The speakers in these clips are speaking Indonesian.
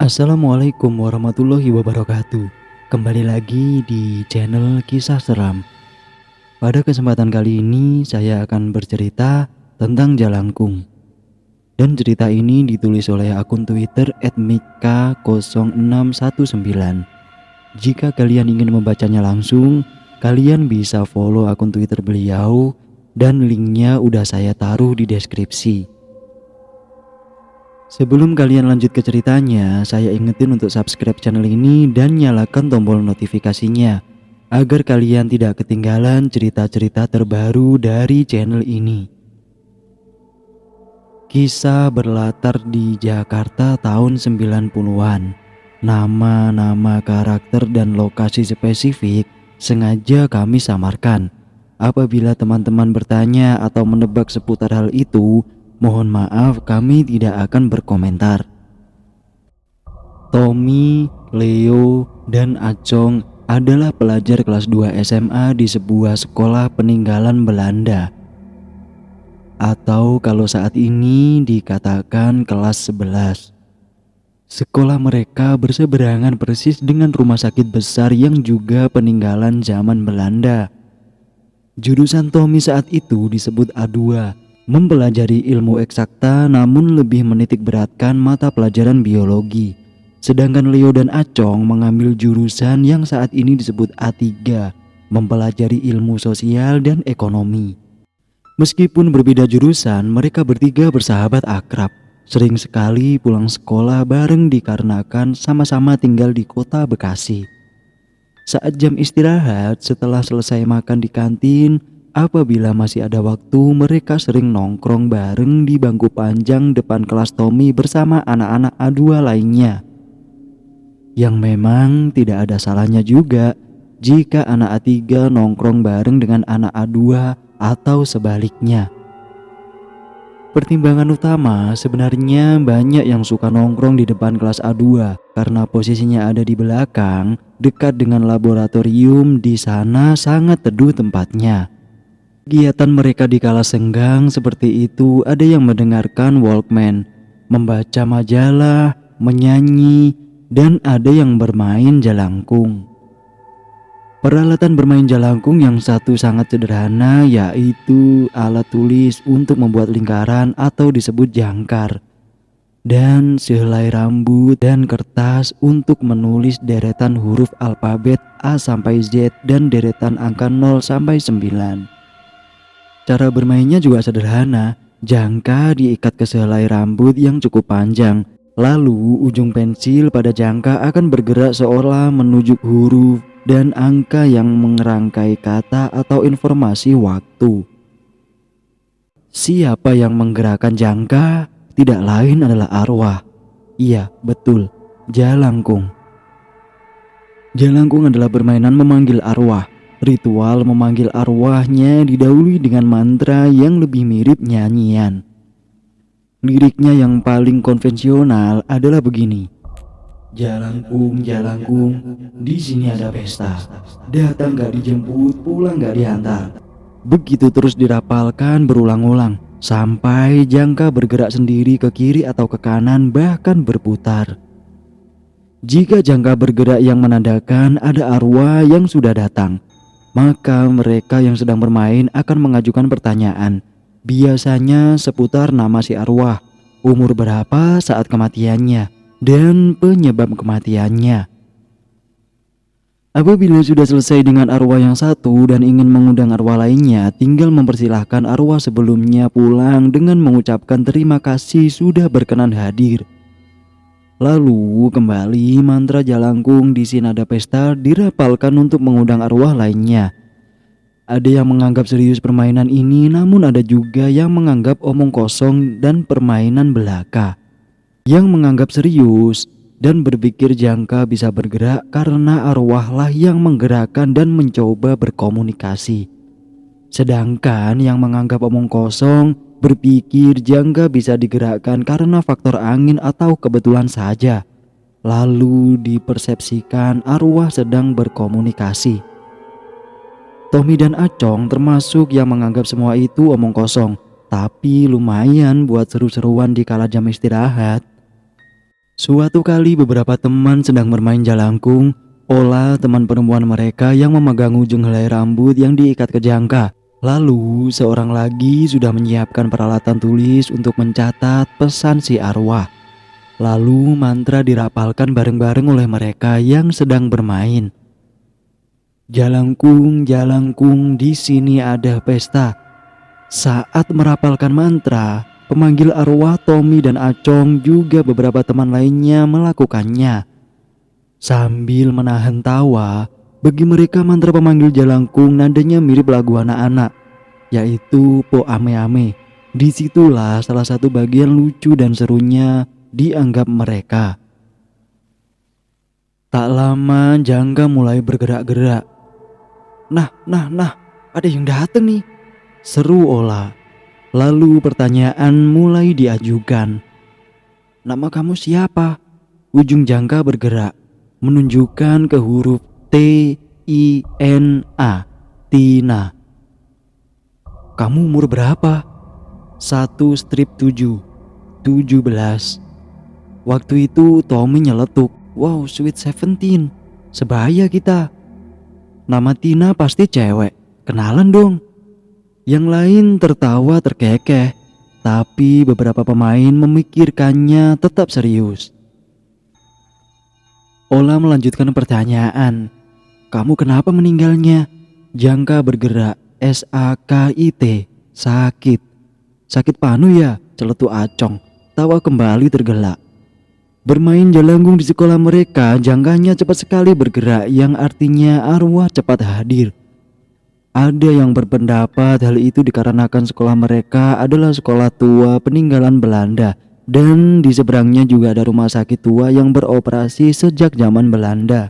Assalamualaikum warahmatullahi wabarakatuh. Kembali lagi di channel Kisah Seram. Pada kesempatan kali ini saya akan bercerita tentang Jalangkung. Dan cerita ini ditulis oleh akun Twitter @mika0619. Jika kalian ingin membacanya langsung, kalian bisa follow akun Twitter beliau dan linknya udah saya taruh di deskripsi. Sebelum kalian lanjut ke ceritanya, saya ingetin untuk subscribe channel ini dan nyalakan tombol notifikasinya agar kalian tidak ketinggalan cerita-cerita terbaru dari channel ini. Kisah berlatar di Jakarta tahun 90-an. Nama-nama karakter dan lokasi spesifik sengaja kami samarkan. Apabila teman-teman bertanya atau menebak seputar hal itu, mohon maaf, kami tidak akan berkomentar. Tommy, Leo, dan Acong adalah pelajar kelas 2 SMA di sebuah sekolah peninggalan Belanda. Atau kalau saat ini dikatakan kelas 11. Sekolah mereka berseberangan persis dengan rumah sakit besar yang juga peninggalan zaman Belanda. Jurusan Tommy saat itu disebut A2. Mempelajari ilmu eksakta namun lebih menitik beratkan mata pelajaran biologi. Sedangkan Leo dan Acong mengambil jurusan yang saat ini disebut A3, mempelajari ilmu sosial dan ekonomi. Meskipun berbeda jurusan, mereka bertiga bersahabat akrab. Sering sekali pulang sekolah bareng dikarenakan sama-sama tinggal di kota Bekasi. Saat jam istirahat setelah selesai makan di kantin, apabila masih ada waktu, mereka sering nongkrong bareng di bangku panjang depan kelas Tommy bersama anak-anak A2 lainnya. Yang memang tidak ada salahnya juga jika anak A3 nongkrong bareng dengan anak A2 atau sebaliknya. Pertimbangan utama sebenarnya banyak yang suka nongkrong di depan kelas A2 karena posisinya ada di belakang, dekat dengan laboratorium. Di sana sangat teduh tempatnya. Kegiatan mereka di kala senggang seperti itu ada yang mendengarkan Walkman, membaca majalah, menyanyi, dan ada yang bermain jalangkung. Peralatan bermain jalangkung yang satu sangat sederhana, yaitu alat tulis untuk membuat lingkaran atau disebut jangkar, dan sehelai rambut dan kertas untuk menulis deretan huruf alfabet A sampai Z dan deretan angka 0 sampai 9. Cara bermainnya juga sederhana. Jangka diikat ke sehelai rambut yang cukup panjang. Lalu ujung pensil pada jangka akan bergerak seolah menunjuk huruf dan angka yang mengerangkai kata atau informasi waktu. Siapa yang menggerakkan jangka? Tidak lain adalah arwah. Iya, betul, jalangkung. Jalangkung adalah permainan memanggil arwah. Ritual memanggil arwahnya didahului dengan mantra yang lebih mirip nyanyian. Liriknya yang paling konvensional adalah begini. Jalangkung, jalangkung, di sini ada pesta. Datang gak dijemput, pulang gak diantar. Begitu terus dirapalkan berulang-ulang sampai jangka bergerak sendiri ke kiri atau ke kanan, bahkan berputar. Jika jangka bergerak yang menandakan ada arwah yang sudah datang, maka mereka yang sedang bermain akan mengajukan pertanyaan, biasanya seputar nama si arwah, umur berapa saat kematiannya, dan penyebab kematiannya. Apabila sudah selesai dengan arwah yang satu dan ingin mengundang arwah lainnya, tinggal mempersilahkan arwah sebelumnya pulang dengan mengucapkan terima kasih sudah berkenan hadir. Lalu kembali mantra jalangkung di sinada pesta dirapalkan untuk mengundang arwah lainnya. Ada yang menganggap serius permainan ini, namun ada juga yang menganggap omong kosong dan permainan belaka. Yang menganggap serius dan berpikir jangka bisa bergerak karena arwahlah yang menggerakkan dan mencoba berkomunikasi. Sedangkan yang menganggap omong kosong berpikir jangka bisa digerakkan karena faktor angin atau kebetulan saja. Lalu dipersepsikan arwah sedang berkomunikasi. Tommy dan Acong termasuk yang menganggap semua itu omong kosong, tapi lumayan buat seru-seruan di kala jam istirahat. Suatu kali beberapa teman sedang bermain jalangkung. Ola, teman perempuan mereka yang memegang ujung helai rambut yang diikat ke jangka. Lalu seorang lagi sudah menyiapkan peralatan tulis untuk mencatat pesan si arwah. Lalu mantra dirapalkan bareng-bareng oleh mereka yang sedang bermain. Jalangkung, jalangkung, di sini ada pesta. Saat merapalkan mantra, pemanggil arwah Tommy dan Acong juga beberapa teman lainnya melakukannya. Sambil menahan tawa, bagi mereka mantra pemanggil jalangkung nadanya mirip lagu anak-anak, yaitu Po Ame Ame. Disitulah salah satu bagian lucu dan serunya dianggap mereka. Tak lama Jangga mulai bergerak-gerak. Nah, ada yang datang nih, seru Ola. Lalu pertanyaan mulai diajukan. Nama kamu siapa? Ujung Jangka bergerak, menunjukkan ke huruf T-I-N-A, Tina. Kamu umur berapa? 1/7, 17. Waktu itu Tommy nyeletuk, wow sweet 17, sebaya kita. Nama Tina pasti cewek, kenalan dong. Yang lain tertawa terkekeh, tapi beberapa pemain memikirkannya tetap serius. Ola melanjutkan pertanyaan. Kamu kenapa meninggalnya? Jangka bergerak, S-A-K-I-T, sakit. Sakit panu ya, celetuk Acong. Tawa kembali tergelak. Bermain jalangkung di sekolah mereka, jangkanya cepat sekali bergerak yang artinya arwah cepat hadir. Ada yang berpendapat hal itu dikarenakan sekolah mereka adalah sekolah tua peninggalan Belanda dan di seberangnya juga ada rumah sakit tua yang beroperasi sejak zaman Belanda.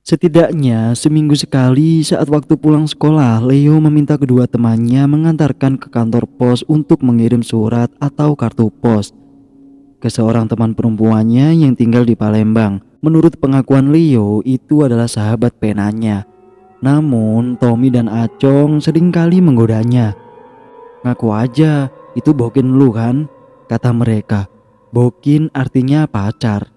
Setidaknya seminggu sekali saat waktu pulang sekolah, Leo meminta kedua temannya mengantarkan ke kantor pos untuk mengirim surat atau kartu pos ke seorang teman perempuannya yang tinggal di Palembang. Menurut pengakuan Leo, itu adalah sahabat penanya. Namun Tommy dan Acong seringkali menggodanya. Ngaku aja, itu bokin lu kan? Kata mereka. Bokin artinya pacar.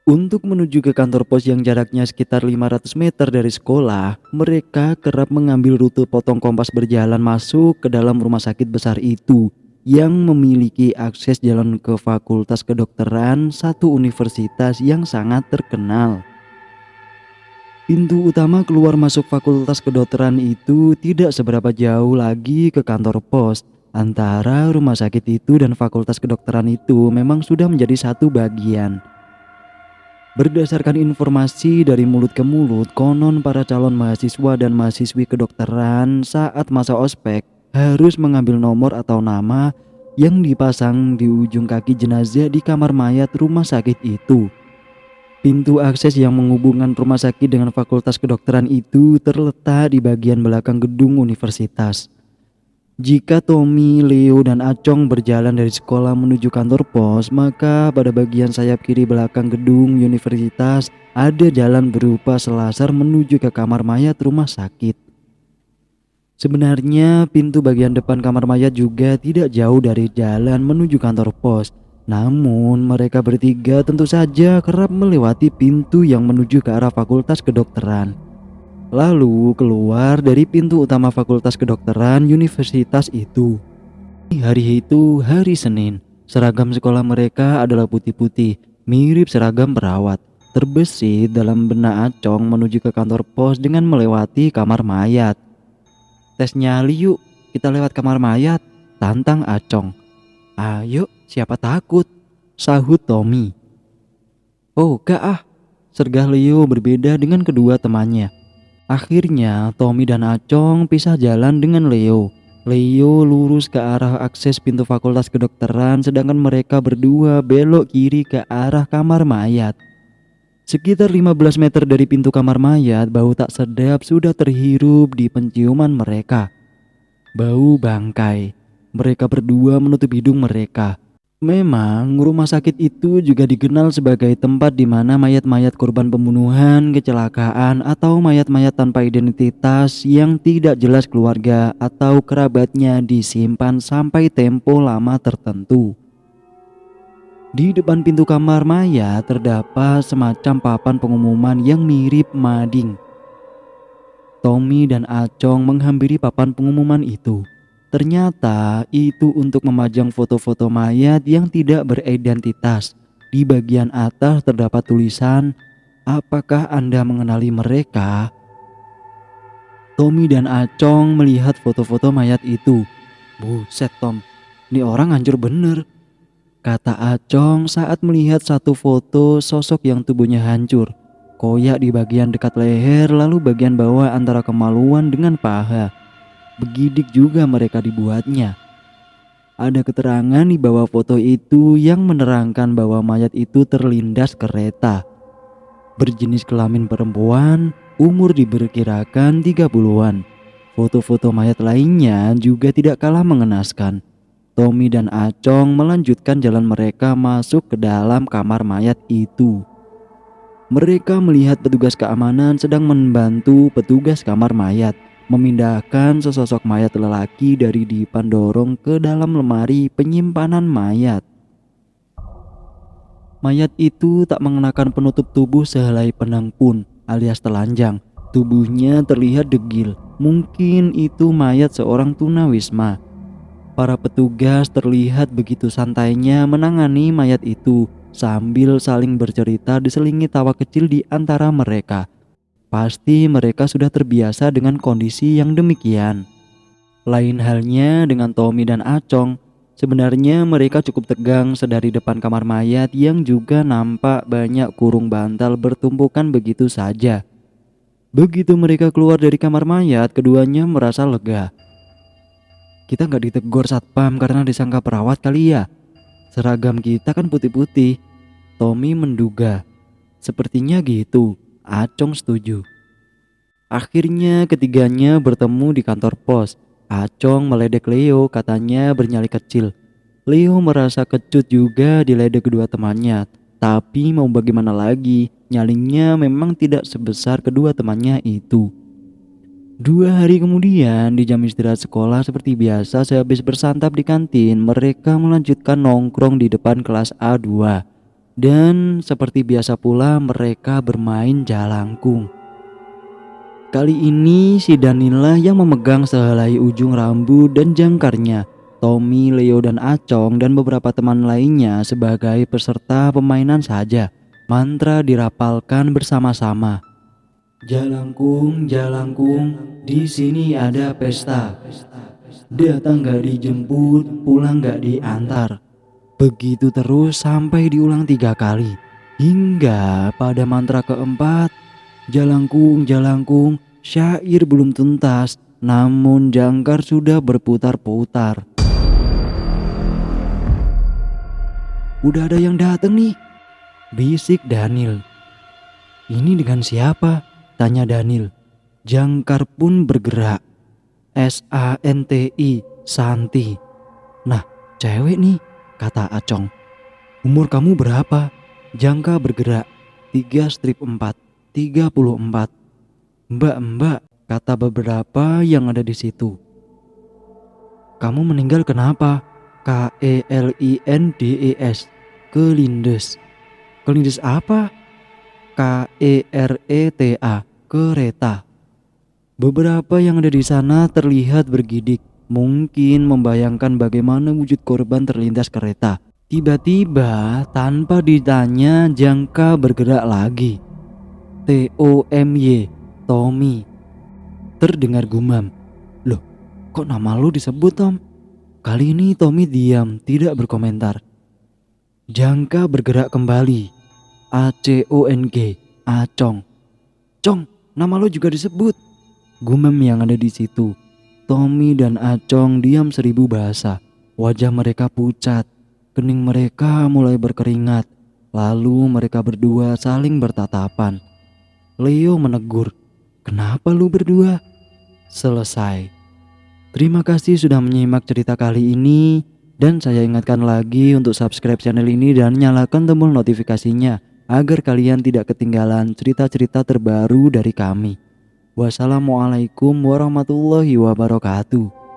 Untuk menuju ke kantor pos yang jaraknya sekitar 500 meter dari sekolah, mereka kerap mengambil rute potong kompas berjalan masuk ke dalam rumah sakit besar itu yang memiliki akses jalan ke Fakultas Kedokteran, satu universitas yang sangat terkenal. Pintu utama keluar masuk Fakultas Kedokteran itu tidak seberapa jauh lagi ke kantor pos. Antara rumah sakit itu dan Fakultas Kedokteran itu memang sudah menjadi satu bagian. Berdasarkan informasi dari mulut ke mulut, konon para calon mahasiswa dan mahasiswi kedokteran saat masa ospek harus mengambil nomor atau nama yang dipasang di ujung kaki jenazah di kamar mayat rumah sakit itu. Pintu akses yang menghubungkan rumah sakit dengan Fakultas Kedokteran itu terletak di bagian belakang gedung universitas. Jika Tommy, Leo, dan Acong berjalan dari sekolah menuju kantor pos, maka pada bagian sayap kiri belakang gedung universitas ada jalan berupa selasar menuju ke kamar mayat rumah sakit. Sebenarnya pintu bagian depan kamar mayat juga tidak jauh dari jalan menuju kantor pos. Namun mereka bertiga tentu saja kerap melewati pintu yang menuju ke arah Fakultas Kedokteran. Lalu keluar dari pintu utama Fakultas Kedokteran universitas itu. Hari itu hari Senin. Seragam sekolah mereka adalah putih-putih, mirip seragam perawat. Terbesit dalam benak Acong menuju ke kantor pos dengan melewati kamar mayat. Tes nyali yuk, kita lewat kamar mayat, tantang Acong. Ayo, siapa takut? Sahut Tommy. Oh gak ah, sergah Leo berbeda dengan kedua temannya. Akhirnya Tommy dan Acong pisah jalan dengan Leo. Leo lurus ke arah akses pintu Fakultas Kedokteran sedangkan mereka berdua belok kiri ke arah kamar mayat. Sekitar 15 meter dari pintu kamar mayat, bau tak sedap sudah terhirup di penciuman mereka. Bau bangkai. Mereka berdua menutup hidung mereka. Memang rumah sakit itu juga dikenal sebagai tempat di mana mayat-mayat korban pembunuhan, kecelakaan, atau mayat-mayat tanpa identitas yang tidak jelas keluarga atau kerabatnya disimpan sampai tempo lama tertentu. Di depan pintu kamar mayat terdapat semacam papan pengumuman yang mirip mading. Tommy dan Acong menghampiri papan pengumuman itu. Ternyata itu untuk memajang foto-foto mayat yang tidak beridentitas. Di bagian atas terdapat tulisan, "Apakah Anda mengenali mereka?" Tommy dan Acong melihat foto-foto mayat itu. "Buset Tom, ini orang hancur bener," kata Acong saat melihat satu foto sosok yang tubuhnya hancur. Koyak di bagian dekat leher, lalu bagian bawah antara kemaluan dengan paha. Begidik juga mereka dibuatnya. Ada keterangan di bawah foto itu yang menerangkan bahwa mayat itu terlindas kereta. Berjenis kelamin perempuan, umur diperkirakan 30-an. Foto-foto mayat lainnya juga tidak kalah mengenaskan. Tommy dan Acong melanjutkan jalan mereka masuk ke dalam kamar mayat itu. Mereka melihat petugas keamanan sedang membantu petugas kamar mayat memindahkan sesosok mayat lelaki dari dipan dorong ke dalam lemari penyimpanan mayat. Mayat itu tak mengenakan penutup tubuh sehelai benang pun alias telanjang. Tubuhnya terlihat degil. Mungkin itu mayat seorang tunawisma. Para petugas terlihat begitu santainya menangani mayat itu sambil saling bercerita diselingi tawa kecil di antara mereka. Pasti mereka sudah terbiasa dengan kondisi yang demikian. Lain halnya dengan Tommy dan Acong. Sebenarnya mereka cukup tegang sedari depan kamar mayat yang juga nampak banyak kurung bantal bertumpukan begitu saja. Begitu mereka keluar dari kamar mayat, keduanya merasa lega. "Kita gak ditegur satpam karena disangka perawat kali ya? Seragam kita kan putih-putih," Tommy menduga. "Sepertinya gitu," Acong setuju. Akhirnya ketiganya bertemu di kantor pos. Acong meledek Leo, katanya bernyali kecil. Leo merasa kecut juga diledek kedua temannya. Tapi mau bagaimana lagi, nyalinya memang tidak sebesar kedua temannya itu. 2 hari kemudian di jam istirahat sekolah seperti biasa, sehabis bersantap di kantin, mereka melanjutkan nongkrong di depan kelas A2. Dan seperti biasa pula mereka bermain jalangkung. Kali ini si Danila yang memegang sehelai ujung rambut dan jangkarnya. Tommy, Leo dan Acong dan beberapa teman lainnya sebagai peserta permainan saja. Mantra dirapalkan bersama-sama. "Jalangkung, jalangkung, di sini ada pesta. Datang gak dijemput, pulang gak diantar." Begitu terus sampai diulang 3 kali. Hingga pada mantra keempat, "Jalangkung, jalangkung," syair belum tuntas, namun jangkar sudah berputar-putar. "Udah ada yang datang nih," bisik Daniel. "Ini dengan siapa?" tanya Daniel. Jangkar pun bergerak. SANTI, Santi. "Nah, cewek nih," kata Acong. "Umur kamu berapa?" Jangka bergerak. 3/4, 34. Mbak," kata beberapa yang ada di situ. "Kamu meninggal kenapa?" KELINDES. Kelindes. Kelindes apa? KERETA. Kereta. Beberapa yang ada di sana terlihat bergidik, mungkin membayangkan bagaimana wujud korban terlindas kereta. Tiba-tiba tanpa ditanya jangka bergerak lagi. TOMY, Tommy. Terdengar gumam. "Loh, kok nama lu disebut, Tom?" Kali ini Tommy diam, tidak berkomentar. Jangka bergerak kembali. ACONG, Acong. "Cong, nama lu juga disebut," gumam yang ada di situ. Tommy dan Acong diam 1000 bahasa. Wajah mereka pucat. Kening mereka mulai berkeringat. Lalu mereka berdua saling bertatapan. Leo menegur, "Kenapa lu berdua?" Selesai. Terima kasih sudah menyimak cerita kali ini. Dan saya ingatkan lagi untuk subscribe channel ini dan nyalakan tombol notifikasinya agar kalian tidak ketinggalan cerita-cerita terbaru dari kami. Wassalamualaikum warahmatullahi wabarakatuh.